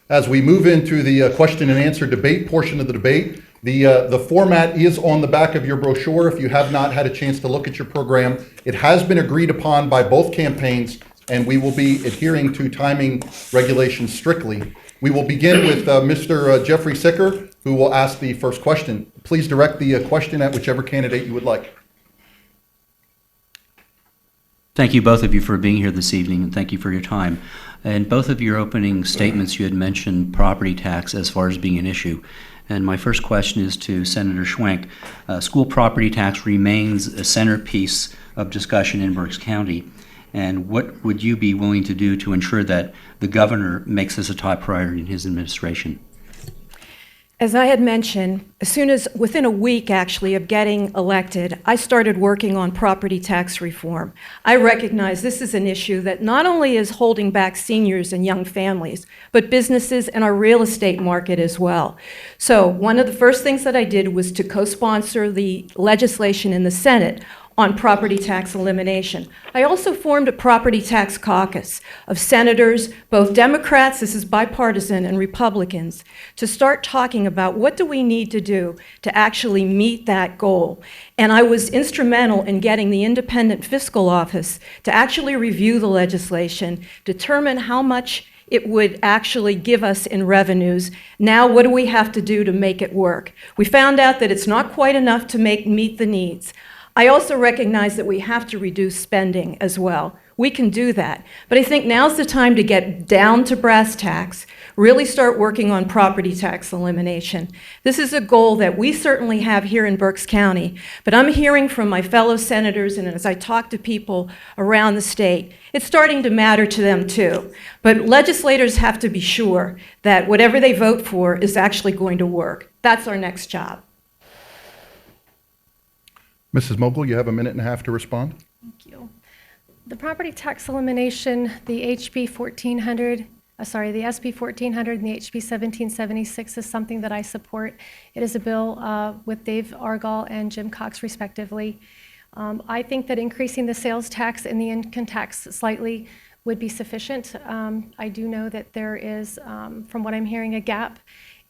As we move into the question and answer debate portion of the debate, the format is on the back of your brochure. If you have not had a chance to look at your program, it has been agreed upon by both campaigns, and we will be adhering to timing regulations strictly. We will begin with Mr. Jeffrey Sicher, who will ask the first question. Please direct the question at whichever candidate you would like. Thank you, both of you, for being here this evening, and thank you for your time. In both of your opening statements, you had mentioned property tax as far as being an issue. And my first question is to Senator Schwank. School property tax remains a centerpiece of discussion in Berks County. And what would you be willing to do to ensure that the governor makes this a top priority in his administration? As I had mentioned, as soon as within a week actually of getting elected, I started working on property tax reform. I recognize this is an issue that not only is holding back seniors and young families, but businesses and our real estate market as well. So one of the first things that I did was to co-sponsor the legislation in the Senate on property tax elimination. I also formed a property tax caucus of senators, both Democrats, this is bipartisan, and Republicans, to start talking about what do we need to do to actually meet that goal. And I was instrumental in getting the independent fiscal office to actually review the legislation, determine how much it would actually give us in revenues. Now, what do we have to do to make it work? We found out that it's not quite enough to meet the needs. I also recognize that we have to reduce spending as well. We can do that. But I think now's the time to get down to brass tacks, really start working on property tax elimination. This is a goal that we certainly have here in Berks County, but I'm hearing from my fellow senators, and as I talk to people around the state, it's starting to matter to them too. But legislators have to be sure that whatever they vote for is actually going to work. That's our next job. Mrs. Mogel, you have a minute and a half to respond. Thank you. The property tax elimination, the SB 1400 and the HB 1776 is something that I support. It is a bill with Dave Argall and Jim Cox, respectively. I think that increasing the sales tax and the income tax slightly would be sufficient. I do know that there is, from what I'm hearing, a gap,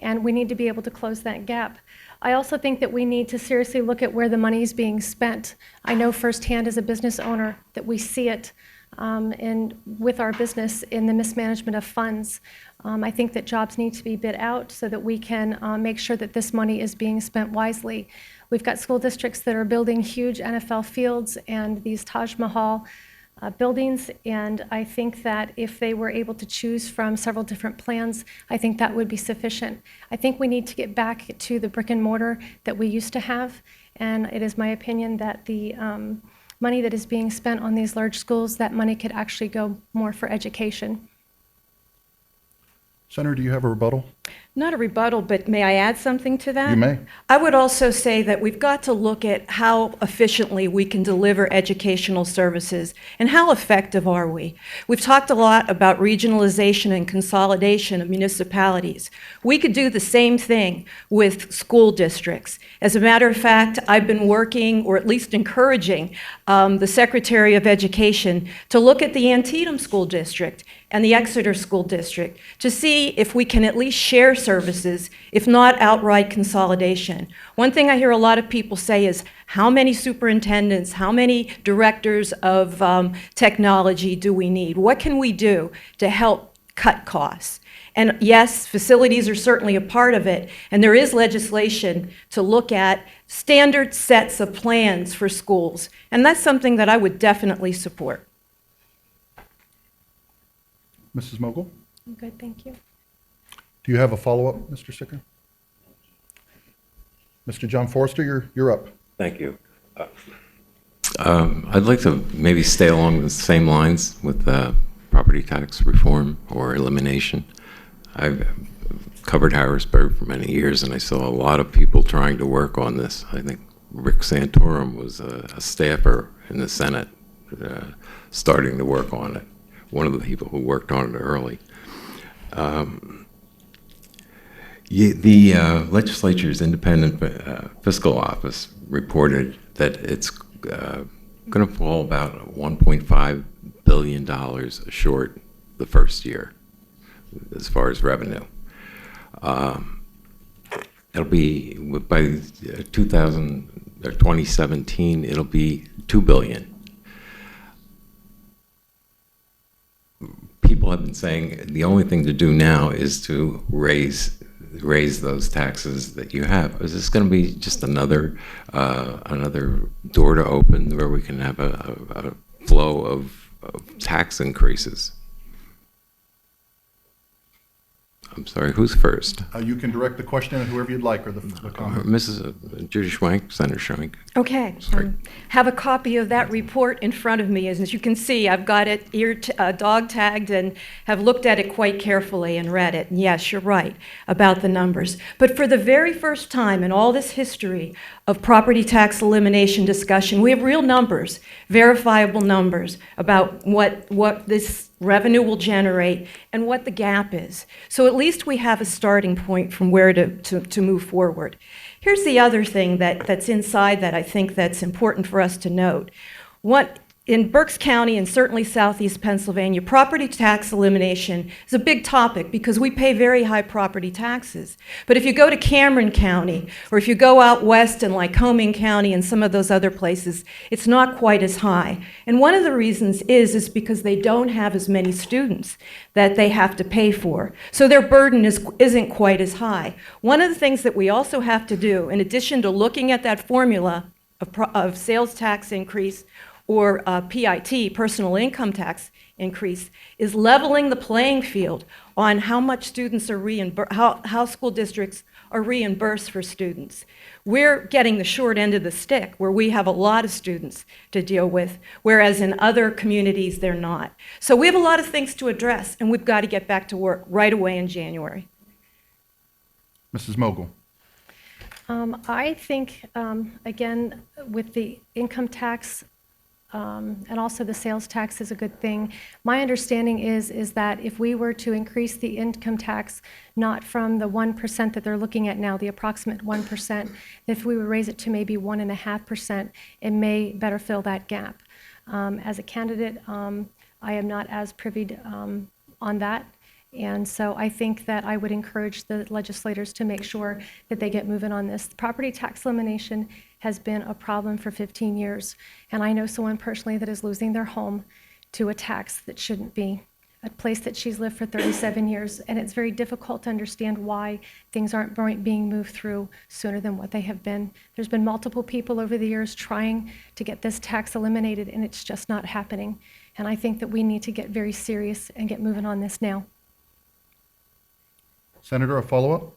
and we need to be able to close that gap. I also think that we need to seriously look at where the money is being spent. I know firsthand as a business owner that we see it with our business in the mismanagement of funds. I think that jobs need to be bid out so that we can make sure that this money is being spent wisely. We've got school districts that are building huge NFL fields and these Taj Mahal buildings, and I think that if they were able to choose from several different plans, I think that would be sufficient. I think we need to get back to the brick and mortar that we used to have, and it is my opinion that the money that is being spent on these large schools, that money could actually go more for education. Senator, do you have a rebuttal? Not a rebuttal, but may I add something to that? You may. I would also say that we've got to look at how efficiently we can deliver educational services and how effective are we. We've talked a lot about regionalization and consolidation of municipalities. We could do the same thing with school districts. As a matter of fact, I've been working, or at least encouraging, the Secretary of Education to look at the Antietam School District and the Exeter School District to see if we can at least share services, if not outright consolidation. One thing I hear a lot of people say is, how many superintendents, how many directors of technology do we need? What can we do to help cut costs? And yes, facilities are certainly a part of it, and there is legislation to look at standard sets of plans for schools, and that's something that I would definitely support. Mrs. Mogel? I'm good, thank you. Do you have a follow-up, Mr. Sicher? Mr. John Forrester, you're up. Thank you. I'd like to maybe stay along the same lines with property tax reform or elimination. I've covered Harrisburg for many years, and I saw a lot of people trying to work on this. I think Rick Santorum was a staffer in the Senate starting to work on it, one of the people who worked on it early. The legislature's independent fiscal office reported that it's going to fall about $1.5 billion short the first year, as far as revenue. It'll be by 2017. It'll be $2 billion. People have been saying the only thing to do now is to raise those taxes that you have. Is this going to be just another door to open where we can have a flow of tax increases? I'm sorry, who's first? You can direct the question at whoever you'd like, or the comment. Mrs. Judy Schwank, Senator Schwank. Okay. Sorry. Have a copy of that report in front of me. As you can see, I've got it dog tagged and have looked at it quite carefully and read it. And yes, you're right about the numbers. But for the very first time in all this history of property tax elimination discussion, we have real numbers, verifiable numbers about what this revenue will generate and what the gap is. So at least we have a starting point from where to move forward. Here's the other thing that's inside that I think that's important for us to note. In Berks County and certainly southeast Pennsylvania, property tax elimination is a big topic because we pay very high property taxes. But if you go to Cameron County, or if you go out west in Lycoming County and some of those other places, it's not quite as high. And one of the reasons is because they don't have as many students that they have to pay for. So their burden isn't quite as high. One of the things that we also have to do, in addition to looking at that formula of sales tax increase or PIT, personal income tax increase, is leveling the playing field on how much students are how school districts are reimbursed for students. We're getting the short end of the stick where we have a lot of students to deal with, whereas in other communities they're not. So we have a lot of things to address, and we've got to get back to work right away in January. Mrs. Mogel. I think, again, with the income tax and also the sales tax is a good thing. My understanding is that if we were to increase the income tax, not from the 1% that they're looking at now, the approximate 1%, if we would raise it to maybe 1.5%, it may better fill that gap. As a candidate, I am not as privy on that. And so I think that I would encourage the legislators to make sure that they get moving on this. Property tax elimination has been a problem for 15 years. And I know someone personally that is losing their home to a tax that shouldn't be, a place that she's lived for 37 years. And it's very difficult to understand why things aren't being moved through sooner than what they have been. There's been multiple people over the years trying to get this tax eliminated, and it's just not happening. And I think that we need to get very serious and get moving on this now. Senator, a follow-up?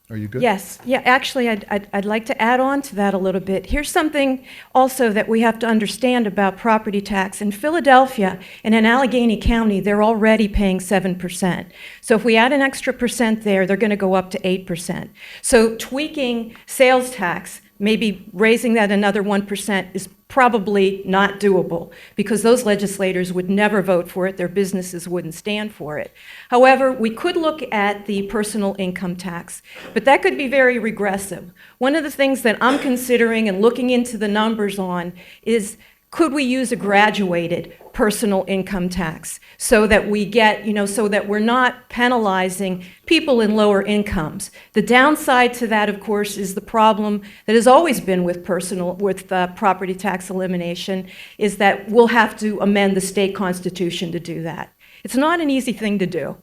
Are you good? Yes. Yeah, actually, I'd like to add on to that a little bit. Here's something also that we have to understand about property tax. In Philadelphia and in Allegheny County, they're already paying 7%. So if we add an extra percent there, they're going to go up to 8%. So tweaking sales tax, maybe raising that another 1%, is probably not doable because those legislators would never vote for it. Their businesses wouldn't stand for it. However, we could look at the personal income tax, but that could be very regressive. One of the things that I'm considering and looking into the numbers on is, could we use a graduated personal income tax so that we get, so that we're not penalizing people in lower incomes? The downside to that, of course, is the problem that has always been with property tax elimination, is that we'll have to amend the state constitution to do that. It's not an easy thing to do,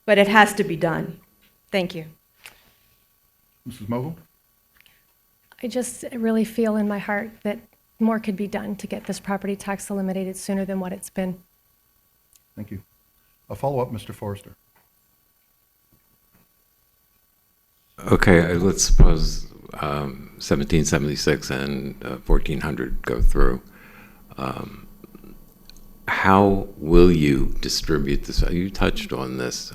but it has to be done. Thank you. Mrs. Mogel? I just really feel in my heart that more could be done to get this property tax eliminated sooner than what it's been. Thank you. A follow-up, Mr. Forrester. Okay, let's suppose 1776 and 1400 go through. How will you distribute this? You touched on this,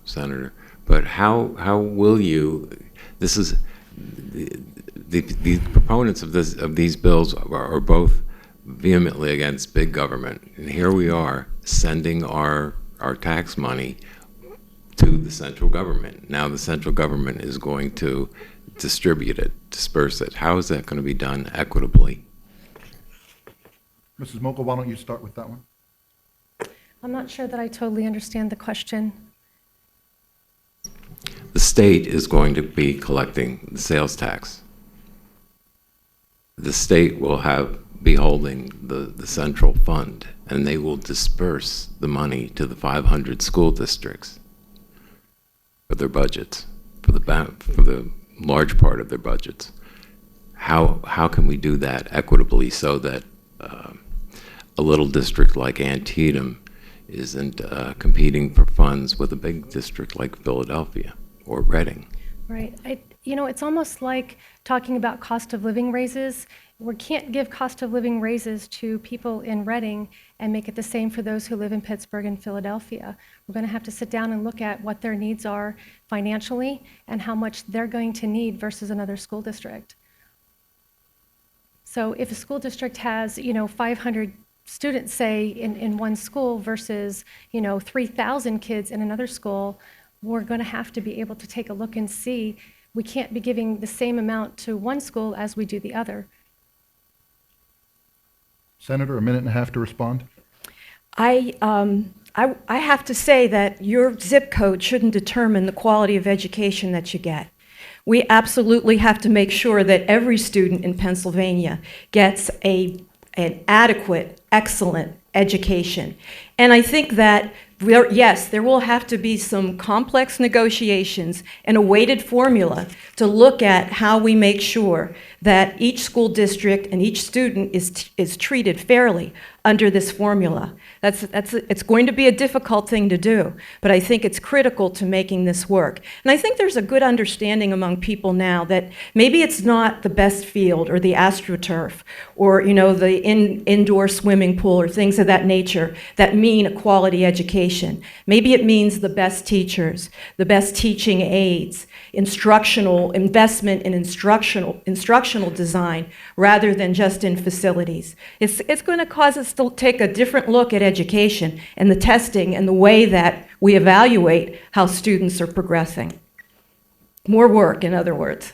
Senator, but how will you? This is the proponents of these bills are both vehemently against big government, and here we are sending our tax money to the central government. Now the central government is going to distribute it, disperse it. How is that going to be done equitably? Mrs. Mogel, why don't you start with that one? I'm not sure that I totally understand the question. The state is going to be collecting the sales tax. The state will be holding the central fund, and they will disperse the money to the 500 school districts for their budgets, for the large part of their budgets. How can we do that equitably so that a little district like Antietam isn't competing for funds with a big district like Philadelphia or Reading? Right. It's almost like talking about cost of living raises. We can't give cost of living raises to people in Reading and make it the same for those who live in Pittsburgh and Philadelphia. We're going to have to sit down and look at what their needs are financially and how much they're going to need versus another school district. So if a school district has, 500 students, say, in one school versus, 3,000 kids in another school, we're going to have to be able to take a look and see. We can't be giving the same amount to one school as we do the other. Senator, a minute and a half to respond. I have to say that your zip code shouldn't determine the quality of education that you get. We absolutely have to make sure that every student in Pennsylvania gets an adequate, excellent education. And I think that, yes, there will have to be some complex negotiations and a weighted formula to look at how we make sure that each school district and each student is treated fairly under this formula. It's going to be a difficult thing to do, but I think it's critical to making this work. And I think there's a good understanding among people now that maybe it's not the best field or the AstroTurf or the indoor swimming pool or things of that nature that mean a quality education. Maybe it means the best teachers, the best teaching aids, instructional investment in instructional design rather than just in facilities. It's going to cause us to take a different look at education and the testing and the way that we evaluate how students are progressing. More work, in other words.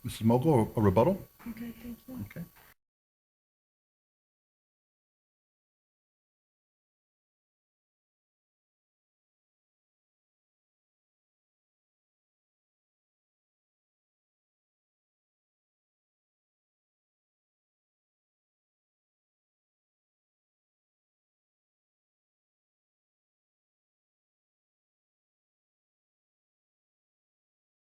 Mrs. Mogel, a rebuttal?